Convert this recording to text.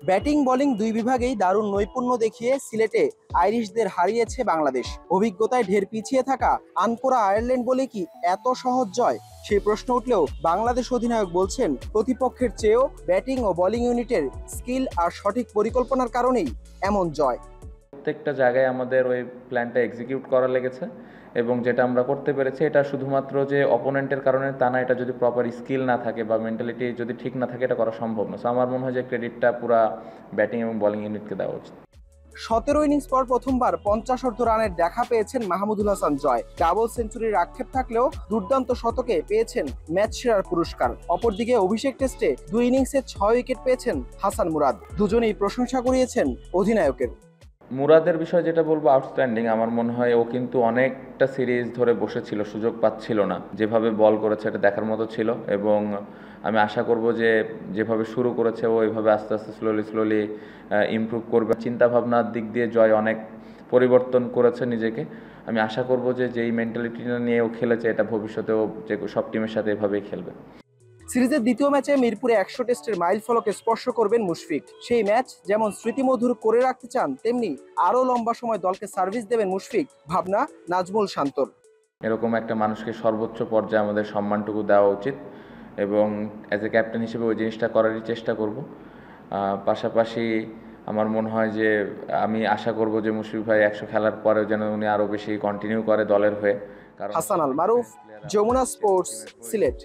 Batting bowling দুই বিভাগেই দারুণ নৈপুণ্য দেখিয়ে সিলেটে আইরিশদের হারিয়েছে বাংলাদেশ। অভিজ্ঞতায় ঢের পিছিয়ে থাকা আনকোরা আয়ারল্যান্ড বলে কি এত সহজ জয়? সেই প্রশ্ন উঠলেও বাংলাদেশ অধিনায়ক বলছেন প্রতিপক্ষের চেয়েও ব্যাটিং ও বোলিং ইউনিটের স্কিল আর সঠিক পরিকল্পনার কারণেই এমন জয়। প্রত্যেকটা জায়গায় আমাদের ওই প্ল্যানটা এক্সিকিউট করা লেগেছে এবং যেটা আমরা করতে পেরেছি এটা শুধুমাত্র যে অপোনেন্টের কারণে তা না, এটা যদি প্রপার স্কিল না থাকে বা মেন্টালিটি যদি ঠিক না থাকে এটা করা সম্ভব না। সো আমার মনে হয় যে ক্রেডিটটা পুরা ব্যাটিং এবং বোলিং ইউনিটকে দেওয়া উচিত। 17 ইনিংস পর প্রথমবার 50 অর্ধ রানের দেখা পেয়েছেন মাহমুদুল হাসান জয়। ডাবল সেঞ্চুরির আক্ষেপ থাকলেও দুর্দান্ত শতকে পেয়েছেন ম্যাচ সেরার পুরস্কার। অপরদিকে অভিষেক টেস্টে 2 ইনিংসে 6 উইকেট পেয়েছেন হাসান মুরাদ। দুজনেই প্রশংসা কুড়িয়েছেন অধিনায়কের। মুরাদের বিষয় যেটা বলবো, আউটস্ট্যান্ডিং। আমার মনে হয় ও কিন্তু অনেকটা সিরিজ ধরে বসেছিল, সুযোগ পাচ্ছিল না। যেভাবে বল করেছে এটা দেখার মতো ছিল এবং আমি আশা করব যে যেভাবে শুরু করেছে ও এইভাবে আস্তে আস্তে স্লোলি ইমপ্রুভ করবে। চিন্তাভাবনার দিক দিয়ে জয় অনেক পরিবর্তন করেছে নিজেকে। আমি আশা করব যে যেই মেন্টালিটিটা নিয়ে ও খেলেছে এটা ভবিষ্যতেও যে সব টিমের সাথে এভাবেই খেলবে। সিরিজের দ্বিতীয় ম্যাচে মিরপুরে 100 টেস্টের মাইল ফলকে স্পর্শ করবেন মুশফিক। সেই ম্যাচ যেমন স্মৃতিমধুর করে রাখতে চান, তেমনি আরও লম্বা সময় দলকে সার্ভিস দেবেন মুশফিক, ভাবনা নাজমুল শান্তর। এরকম একটা মানুষকে সর্বোচ্চ পর্যায়ে আমাদের সম্মানটুকু দেওয়া উচিত এবং অ্যাজ এ ক্যাপ্টেন হিসেবে ওই জিনিসটা করারই চেষ্টা করব। পাশাপাশি আমার মনে হয় যে আমি আশা করব যে মুশফিক ভাই 100 খেলার পরেও যেন উনি আরও বেশি কন্টিনিউ করে দলের হয়ে। কারণ হাসান আল মারুফ, যমুনা স্পোর্টস, সিলেট।